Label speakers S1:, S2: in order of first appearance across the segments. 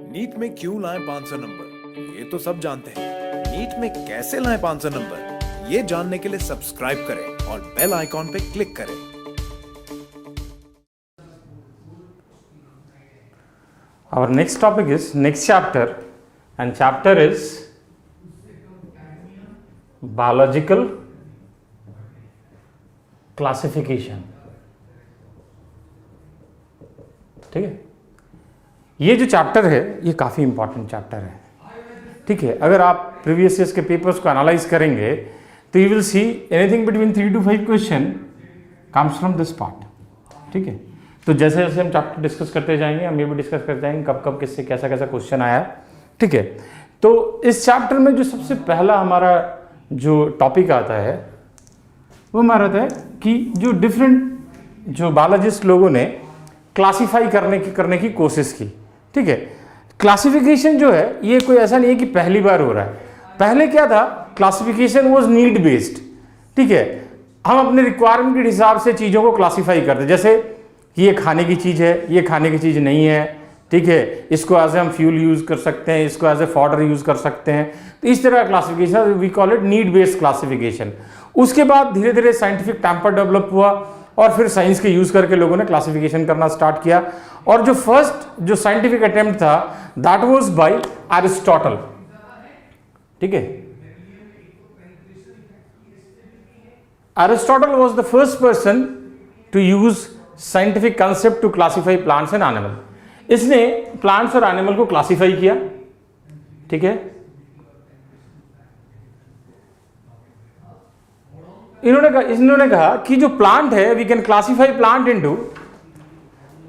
S1: NEET में क्यों लाएं 500 नंबर, ये तो सब जानते हैं। नीट में कैसे लाएं 500 नंबर, ये जानने के लिए सब्सक्राइब करें और बेल आइकॉन पे क्लिक करें।
S2: Our next topic is next chapter, and chapter is biological classification. ठीक है, ये जो चैप्टर है ये काफ़ी इंपॉर्टेंट चैप्टर है। ठीक है, अगर आप प्रीवियस ईयर्स के पेपर्स को एनालाइज करेंगे तो you will see anything between 3 to 5 question comes from this part. ठीक है, तो जैसे जैसे हम चैप्टर डिस्कस करते जाएंगे हम ये भी डिस्कस करते जाएंगे कब कब किससे कैसा कैसा क्वेश्चन आया है। ठीक है, तो इस चैप्टर में जो सबसे पहला हमारा जो टॉपिक आता है वो हमारा आता है कि जो डिफरेंट जो बायोलॉजिस्ट लोगों ने क्लासीफाई करने की कोशिश की। ठीक है, क्लासिफिकेशन जो है ये कोई ऐसा नहीं है कि पहली बार हो रहा है। पहले क्या था, क्लासिफिकेशन वाज नीड बेस्ड। ठीक है, हम अपने रिक्वायरमेंट के हिसाब से चीज़ों को क्लासीफाई करते, जैसे ये खाने की चीज़ है, ये खाने की चीज़ नहीं है। ठीक है, इसको एज ए हम फ्यूल यूज़ कर सकते हैं, इसको एज ए फॉडर यूज़ कर सकते हैं। तो इस तरह का classification we call it need based classification. उसके बाद धीरे धीरे साइंटिफिक टेम्पर डेवलप हुआ और फिर साइंस के यूज़ करके लोगों ने क्लासिफिकेशन करना स्टार्ट किया। और जो फर्स्ट जो साइंटिफिक अटेम्प्ट था दैट वाज बाय एरिस्टोटल। ठीक है, Aristotle was the first person to use scientific concept to classify plants and animal. इसने प्लांट्स और एनिमल को क्लासिफाई किया। ठीक है, इन्होंने कहा कि जो प्लांट है we can classify plant into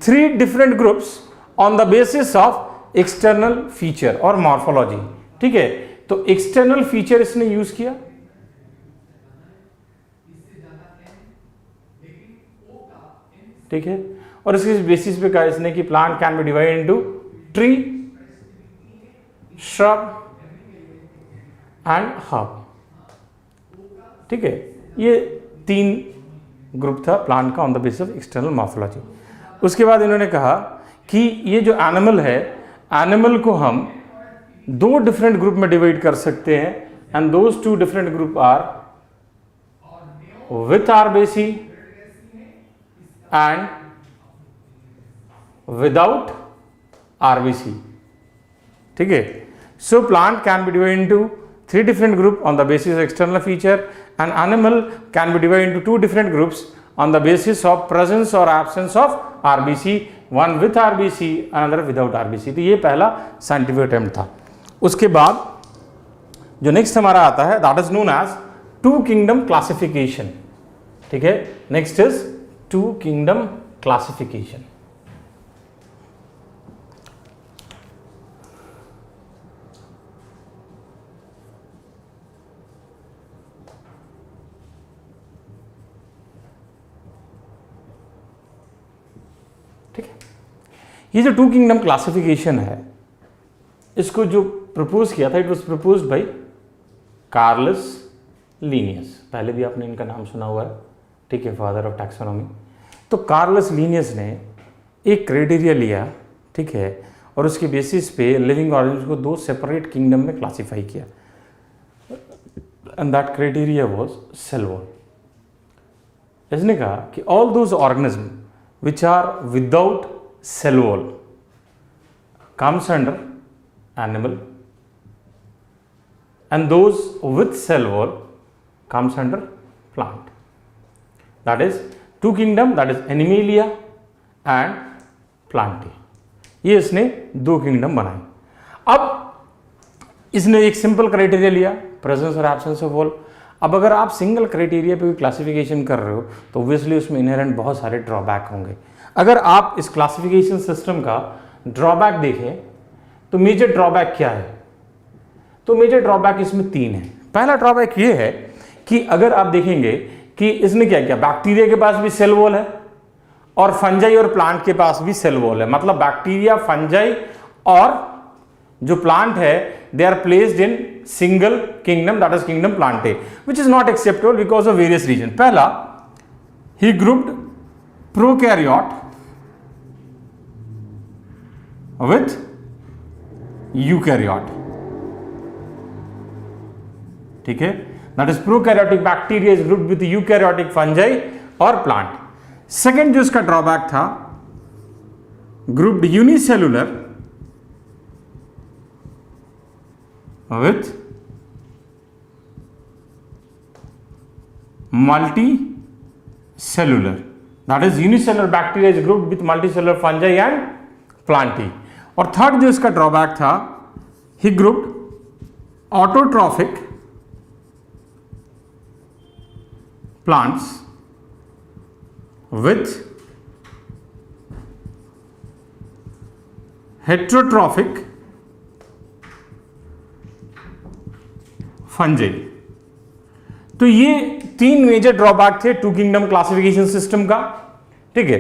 S2: 3 different groups on the basis of external feature और मॉर्फोलॉजी। ठीक है, तो एक्सटर्नल फीचर इसने यूज किया। ठीक है, और इसके बेसिस पे कहा इसने कि plant can be divided into tree, shrub and herb. ठीक है, ये 3 ग्रुप था प्लांट का on the basis of external morphology. उसके बाद इन्होंने कहा कि ये जो एनिमल है, एनिमल को हम 2 डिफरेंट ग्रुप में डिवाइड कर सकते हैं and those 2 different group are with RBC and without RBC. ठीक है, so plant can be divided into 3 different group on the basis of external feature, and animal can be divided into 2 different groups on the basis of presence or absence of RBC, one with RBC, another without RBC। तो ये पहला scientific attempt था। उसके बाद जो next हमारा आता है that is known as 2 kingdom classification. ठीक है, नेक्स्ट इज 2 किंगडम क्लासिफिकेशन। ये जो 2 किंगडम क्लासिफिकेशन है इसको जो प्रपोज किया था it was proposed by Carolus Linnaeus. पहले भी आपने इनका नाम सुना हुआ है। ठीक है, फादर ऑफ टैक्सोनॉमी। तो कार्लस लीनियस ने एक क्राइटेरिया लिया। ठीक है, और उसके बेसिस पे लिविंग ऑर्गेनिज्म को 2 सेपरेट किंगडम में क्लासीफाई किया and that criteria was cell wall. इसने कहा कि all those organism which are without cell wall comes under animal and those with cell wall comes under plant. That is 2 kingdom, that is Animalia and Plantae। ये इसने 2 kingdom बनाए। अब इसने एक simple criteria लिया, प्रेजेंस और absence of wall. अब अगर आप सिंगल क्राइटेरिया पे क्लासिफिकेशन कर रहे हो तो ऑब्वियसली उसमें इनहेरेंट बहुत सारे ड्रॉबैक होंगे। अगर आप इस क्लासिफिकेशन सिस्टम का ड्रॉबैक देखें तो मेजर ड्रॉबैक क्या है, तो मेजर ड्रॉबैक इसमें 3 है। पहला ड्रॉबैक ये है कि अगर आप देखेंगे कि इसने क्या किया, बैक्टीरिया के पास भी सेल वॉल है और फंजाई और प्लांट के पास भी सेल वॉल है। मतलब बैक्टीरिया, फंजाई और जो प्लांट है they are placed in single kingdom, that is kingdom plantae, which is not acceptable because of various reason. पहला, he grouped prokaryote with eukaryote, ठीक है, that is prokaryotic bacteria is grouped with eukaryotic fungi और plant. Second जो इसका drawback था, grouped unicellular with multicellular, that is unicellular bacteria is grouped with multicellular fungi and plantae। और third जो इसका drawback था, he grouped autotrophic plants with heterotrophic fungi। तो ये तीन मेजर ड्रॉबैक थे टू किंगडम क्लासिफिकेशन सिस्टम का, ठीक है।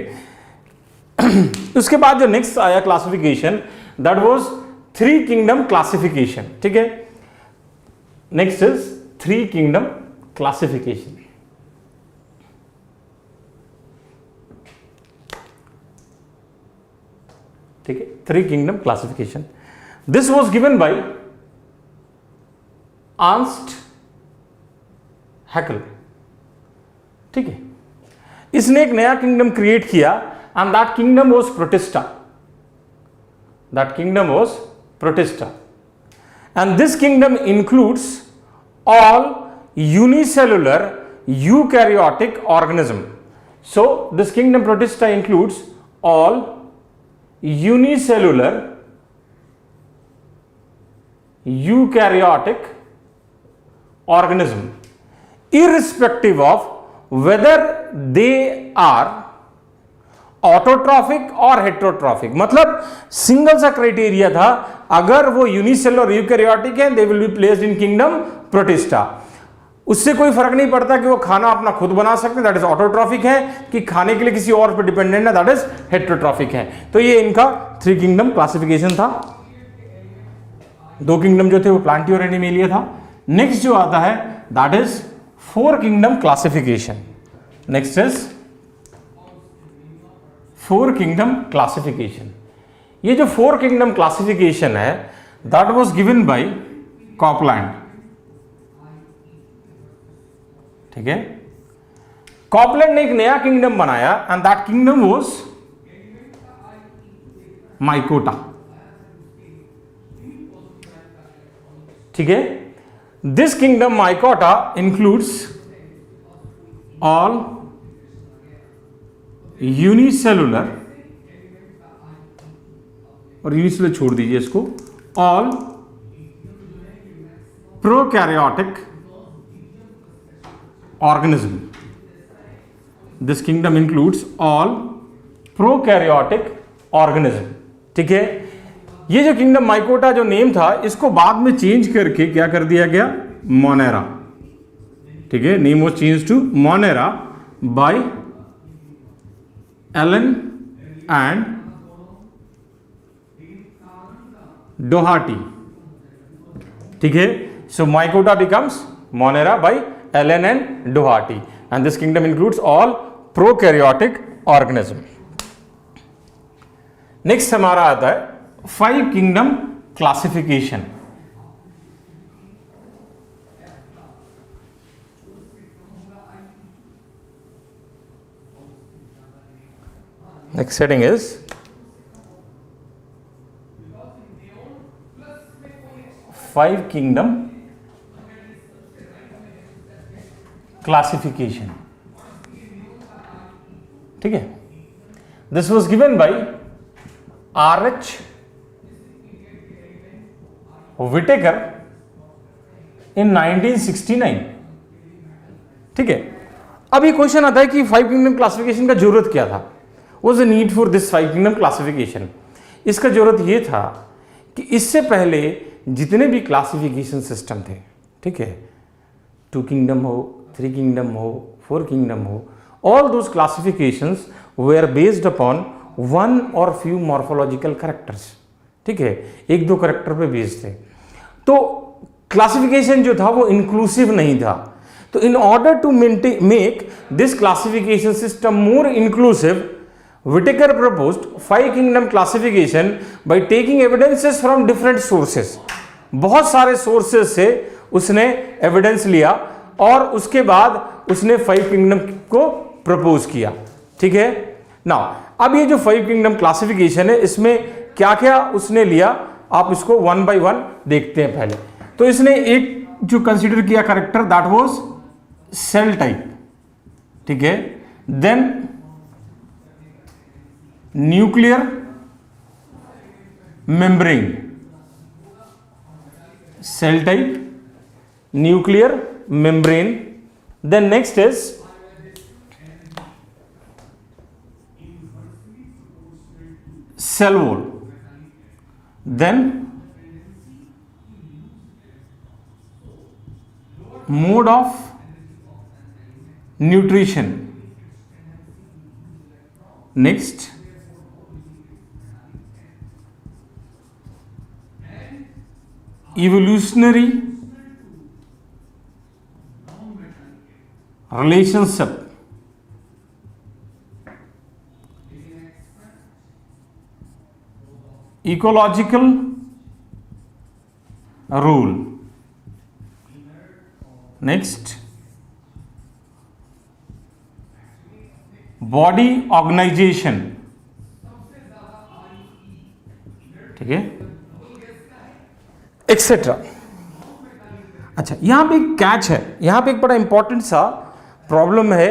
S2: उसके बाद जो नेक्स्ट आया classification, that was three kingdom classification, ठीक है। Next is three kingdom classification, ठीक है, three kingdom classification. This was given by Ernst Haeckel, ठीक है। इसने एक नया किंगडम क्रिएट किया and that kingdom was Protista, that kingdom was Protista and this kingdom includes all unicellular eukaryotic organism. So this kingdom protista includes all unicellular eukaryotic organism irrespective of whether they are autotrophic और heterotrophic. मतलब single सा criteria था, अगर वो unicellular eukaryotic है they will be placed in kingdom protista. उससे कोई फर्क नहीं पड़ता कि वो खाना अपना खुद बना सकते हैं, दैट इज ऑटोट्रॉफिक है, कि खाने के लिए किसी और पर डिपेंडेंट है, दैट इज हेट्रोट्रॉफिक है। तो ये इनका थ्री किंगडम क्लासिफिकेशन था। दो किंगडम जो थे वो प्लांटी और एनिमेलिया था। नेक्स्ट जो आता है that is four kingdom classification. Next is four kingdom classification. ये जो फोर किंगडम क्लासिफिकेशन है that was given bye Copeland, ठीक है। कॉपलैंड ने एक नया किंगडम बनाया and that kingdom was mycota, ठीक है। This kingdom mycota includes all unicellular, और यूनिसेलुलर छोड़ दीजिए इसको, all prokaryotic organism। This kingdom includes all prokaryotic organism, ठीक है। ये जो किंगडम माइकोटा जो नेम था इसको बाद में चेंज करके क्या कर दिया गया, मोनेरा, ठीक है। Name was change to Monera by Allen and डोहाटी, ठीक है। So Mycota becomes Monera by Allen and Doherty and this kingdom includes all prokaryotic organism। Next हमारा आता है five kingdom classification. Next heading is five kingdom classification, ठीक है। This was given by R.H. Whittaker in 1969, ठीक है। अब ये question आता है कि फाइव किंगडम क्लासिफिकेशन का जरूरत क्या था, was the need for this five kingdom classification. इसका जरूरत ये था कि इससे पहले जितने भी क्लासिफिकेशन सिस्टम थे, ठीक है, टू किंगडम हो, थ्री किंगडम हो, फोर किंगडम हो, all those classifications were based upon one or few morphological characters, ठीक है, एक दो करेक्टर पे बेस्ड थे। तो क्लासिफिकेशन जो था वो इंक्लूसिव नहीं था। तो in order to make this classification system more inclusive, Whittaker proposed 5 kingdom classification by taking evidences from different sources. बहुत सारे सोर्सेस से उसने एविडेंस लिया और उसके बाद उसने 5 किंगडम को प्रपोज किया। ठीक है ना। अब ये जो 5 किंगडम क्लासिफिकेशन है, इसमें क्या क्या उसने लिया, आप इसको वन बाय वन देखते हैं। पहले तो इसने एक जो कंसीडर किया character, that was cell type. ठीक है, then nuclear membrane, cell type, nuclear membrane, then next is cell wall, then mode of nutrition, next evolutionary relationship, ecological role, next body organization। ठीक है, एक्सेट्रा। अच्छा, यहां पे एक catch है, यहां पे एक बड़ा इंपॉर्टेंट सा प्रॉब्लम है।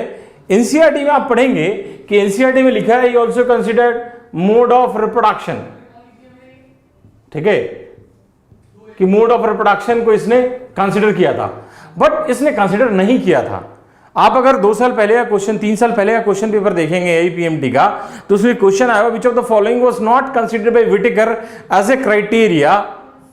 S2: एनसीईआरटी में आप पढ़ेंगे कि एनसीईआरटी में लिखा है, he also considered mode of reproduction. ठीक है, कि मोड ऑफ रिप्रोडक्शन को इसने कंसिडर किया था, बट इसने कंसिडर नहीं किया था। आप अगर 2 साल पहले या क्वेश्चन 3 साल पहले का क्वेश्चन पेपर देखेंगे एआईपीएमटी का, तो उसमें क्वेश्चन आया, which of the following was not considered by Whittaker as a criteria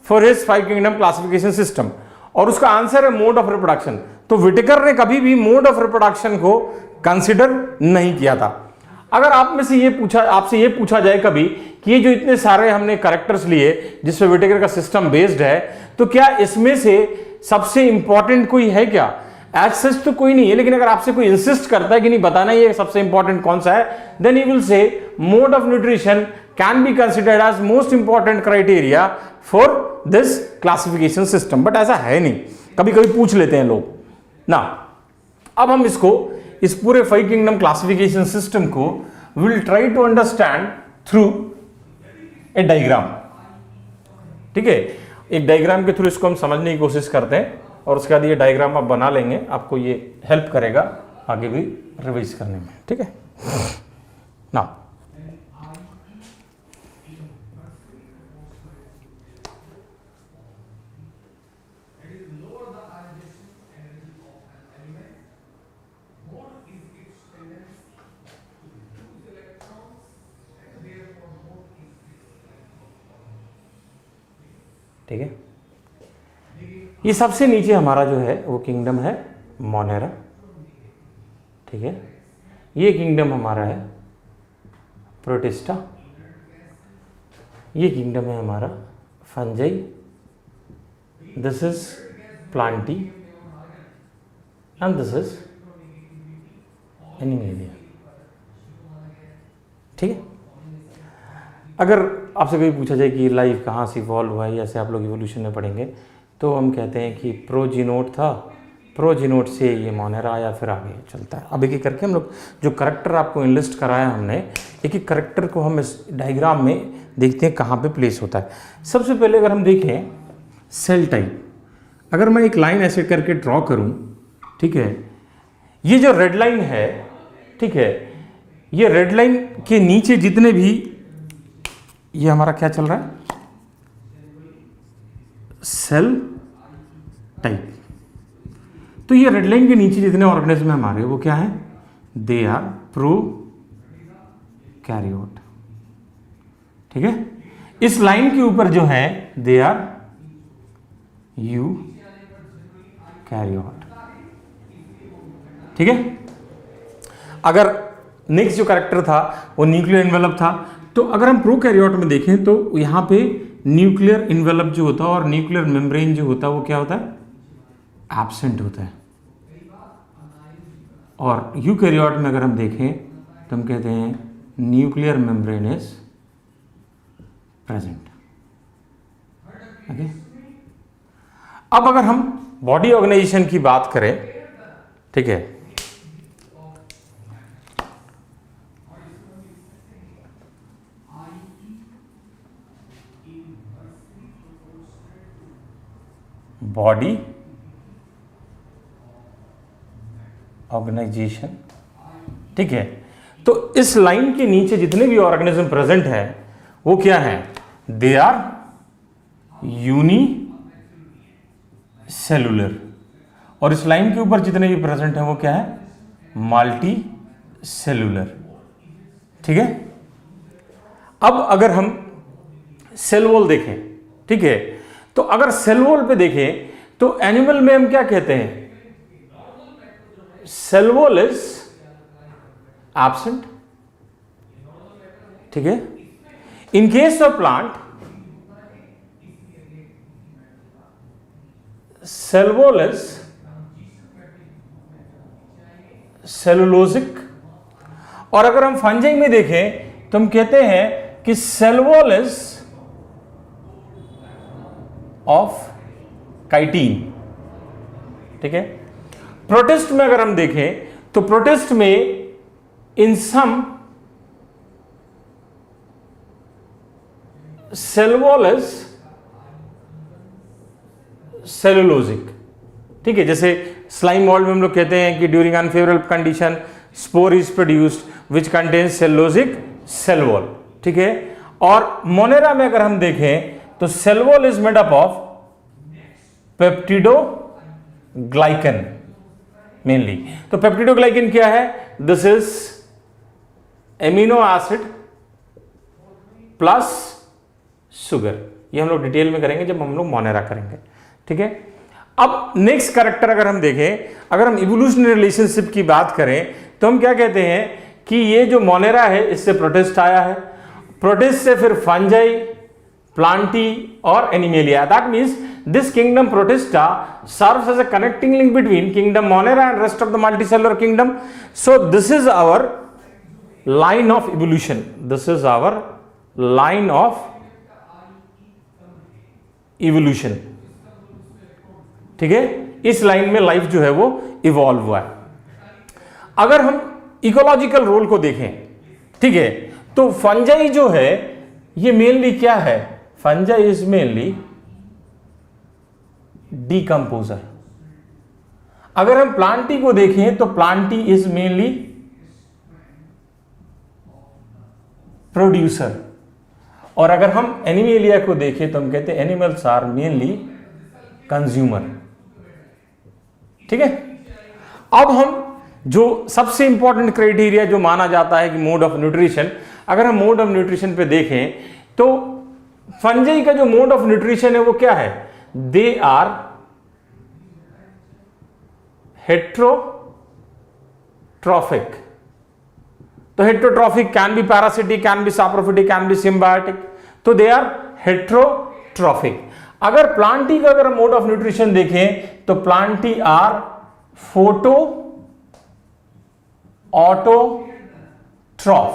S2: for his 5 kingdom classification system, और उसका आंसर है मोड ऑफ रिप्रोडक्शन। तो व्हिटेकर ने कभी भी मोड ऑफ रिप्रोडक्शन को कंसिडर नहीं किया था। अगर आप में से आपसे ये पूछा जाए कभी कि ये जो इतने सारे हमने कैरेक्टर्स लिए जिसपे व्हिटेकर का सिस्टम बेस्ड है, तो क्या इसमें से सबसे इंपॉर्टेंट कोई है क्या? एज सच तो कोई नहीं है, लेकिन अगर आपसे कोई इंसिस्ट करता है कि नहीं बताना ये सबसे इंपॉर्टेंट कौन सा है, then you will say mode of nutrition can be considered as most important criteria for this classification system. But ऐसा है नहीं, कभी कभी पूछ लेते हैं लोग ना। अब हम इसको, इस पूरे 5 किंगडम क्लासिफिकेशन सिस्टम को will try to understand through a diagram. ठीक है, एक डायग्राम के थ्रू इसको हम समझने की कोशिश करते हैं, और उसके बाद ये डायग्राम आप बना लेंगे, आपको ये हेल्प करेगा आगे भी रिवाइज करने में। ठीक है ना। ठीक है, ये सबसे नीचे हमारा जो है वो किंगडम है मोनेरा। ठीक है, ये किंगडम हमारा है प्रोटिस्टा, ये किंगडम है हमारा fungi, this is Plantae and this is animalia. ठीक है, अगर आपसे कभी पूछा जाए कि लाइफ कहाँ से इवॉल्व हुआ है, ऐसे आप लोग इवोल्यूशन में पढ़ेंगे, तो हम कहते हैं कि प्रोजीनोट था, प्रोजीनोट से ये मोनेरा आया, फिर आगे चलता है। अब एक एक करके हम लोग जो करेक्टर आपको इनलिस्ट कराया हमने, एक एक करेक्टर को हम इस डायग्राम में देखते हैं कहाँ पे प्लेस होता है। सबसे पहले अगर हम देखें सेल टाइप, अगर मैं एक लाइन ऐसे करके ड्रॉ करूँ, ठीक है, ये जो रेड लाइन है, ठीक है, ये रेड लाइन के नीचे जितने भी, ये हमारा क्या चल रहा है, सेल टाइप। तो ये रेड लाइन के नीचे जितने ऑर्गेनिज्म है हमारे, वो क्या है, दे आर प्रोकैरियोट। ठीक है, इस लाइन के ऊपर जो है दे आर यूकैरियोट। ठीक है, अगर नेक्स्ट जो कैरेक्टर था वो न्यूक्लियर एनवेलप था, तो अगर हम प्रोकैरियोट में देखें तो यहाँ पे न्यूक्लियर एनवेलप जो होता है और न्यूक्लियर मेम्ब्रेन जो होता है वो क्या होता है, एब्सेंट होता है। और यूकैरियोट में अगर हम देखें तो हम कहते हैं nuclear membrane is present. Okay, अब अगर हम बॉडी ऑर्गेनाइजेशन की बात करें, ठीक है, बॉडी ऑर्गेनाइजेशन, ठीक है, तो इस लाइन के नीचे जितने भी ऑर्गेनिज्म प्रेजेंट है वो क्या है? दे आर यूनी सेलुलर, और इस लाइन के ऊपर जितने भी प्रेजेंट है वो क्या है? मल्टी सेलुलर, ठीक है। अब अगर हम सेल वॉल देखें, ठीक है, तो अगर सेल वॉल पे देखें तो एनिमल में हम क्या कहते हैं? सेल वॉल इज एब्सेंट, ठीक है। In case of plant, cell wall is cellulosic, और अगर हम फंजाई में देखें तो हम कहते हैं कि cell wall is of chitin, ठीक है। प्रोटिस्ट में अगर हम देखें तो प्रोटिस्ट में इन some cell wall is cellulosic, ठीक है। जैसे स्लाइम वॉल में हम लोग कहते हैं कि during unfavourable condition spore is produced which contains cellulosic cell wall, ठीक है। और मोनेरा में अगर हम देखें तो cell wall is made up of peptidoglycan mainly. तो पेप्टिडोग्लाइकन क्या है? This is amino acid plus sugar. ये हम लोग डिटेल में करेंगे जब हम लोग मोनेरा करेंगे, ठीक है। अब नेक्स्ट कैरेक्टर अगर हम देखें, अगर हम इवोल्यूशनरी रिलेशनशिप की बात करें तो हम क्या कहते हैं कि ये जो मोनेरा है इससे प्रोटिस्ट आया है, प्रोटिस्ट से फिर फंजाई, प्लांटी और animalia. That means this kingdom protista serves as a connecting link between kingdom monera and rest of the multicellular kingdom. So this is our line of evolution, this is our line of evolution, ठीक है। इस line में life जो है वो evolve हुआ है। अगर हम इकोलॉजिकल रोल को देखें, ठीक है, तो फंजाई जो है ये मेनली क्या है? Fungi is mainly decomposer. अगर हम प्लांटी को देखें तो प्लांटी इज मेनली प्रोड्यूसर, और अगर हम एनिमेलिया को देखें तो हम कहते हैं एनिमल्स आर मेनली कंज्यूमर, ठीक है। अब हम जो सबसे इंपॉर्टेंट क्राइटेरिया जो माना जाता है कि मोड ऑफ न्यूट्रिशन, अगर हम मोड ऑफ न्यूट्रिशन पे देखें तो फंजाई का जो मोड ऑफ न्यूट्रिशन है वो क्या है? They are heterotrophic. तो heterotrophic can be parasitic, can be saprophytic, can be symbiotic, तो दे आर हेट्रोट्रॉफिक। अगर प्लांटी का अगर मोड ऑफ न्यूट्रिशन देखें तो प्लांटी आर फोटो ऑटोट्रॉफ।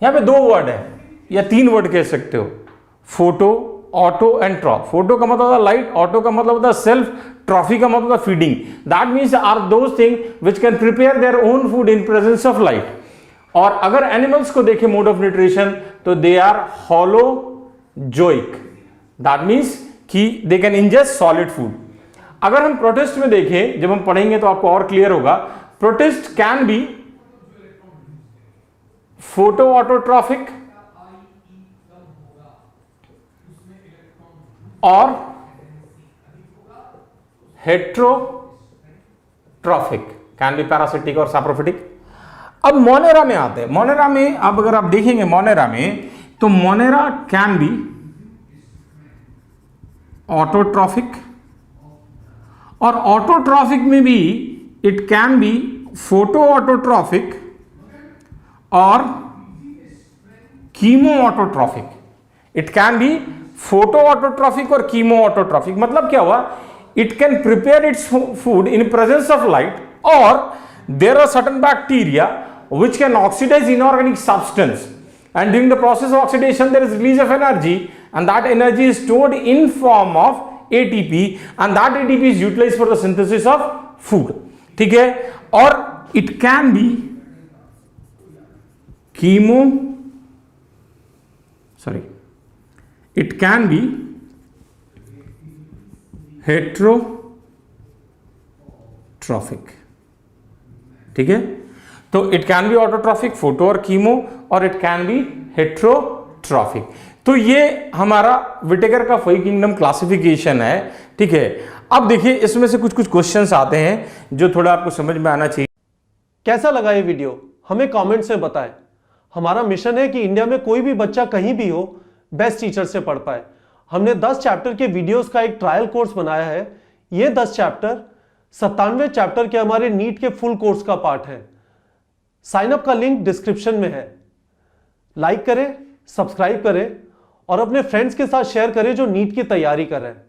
S2: यहां पे दो वर्ड है या तीन वर्ड कह सकते हो, फोटो, ऑटो एंड ट्रॉफ। फोटो का मतलब होता है लाइट, ऑटो का मतलब होता है सेल्फ, ट्रॉफी का मतलब होता है feeding. That means are those thing which can prepare their own food in presence of light. और अगर एनिमल्स को देखें मोड ऑफ न्यूट्रिशन तो they are holozoic. That means कि they can ingest solid food. अगर हम प्रोटिस्ट में देखें, जब हम पढ़ेंगे तो आपको और क्लियर होगा, protist can be photo autotrophic और हेट्रोट्रॉफिक, कैन बी पैरासिटिक और सैप्रोफिटिक। अब मोनेरा में आते हैं। मोनेरा में अब अगर आप देखेंगे मोनेरा में तो मोनेरा कैन बी ऑटोट्रॉफिक, और ऑटोट्रॉफिक में भी it can be photo autotrophic और chemo autotrophic. It can be photo autotrophic और कीमो ऑटोट्रॉफिक। मतलब क्या हुआ? It can prepare its food in presence of light, और there are certain bacteria which can oxidize inorganic substance, and during the process of oxidation there is release of energy, and that energy is stored in form of ATP, and that ATP is utilized for the synthesis of food. ठीक है, और it can be it can be heterotrophic. ठीक है, तो it can be autotrophic, photo और chemo, और it can B heterotrophic. तो ये हमारा विटेकर का फाइव किंगडम क्लासिफिकेशन है. ठीक है, अब देखिए इसमें से कुछ क्वेश्चंस आते हैं जो थोड़ा आपको समझ में आना चाहिए.
S3: कैसा लगा ये वीडियो हमें कमेंट से बताएं. हमारा मिशन है कि इंडिया में कोई भी बच्चा कहीं भी हो बेस्ट टीचर से पढ़ पाए. हमने 10 चैप्टर के वीडियोस का एक ट्रायल कोर्स बनाया है. ये 10 चैप्टर 97 चैप्टर के हमारे नीट के फुल कोर्स का पार्ट है. साइन अप का लिंक डिस्क्रिप्शन में है. लाइक करें, सब्सक्राइब करें और अपने फ्रेंड्स के साथ शेयर करें जो नीट की तैयारी कर रहे हैं.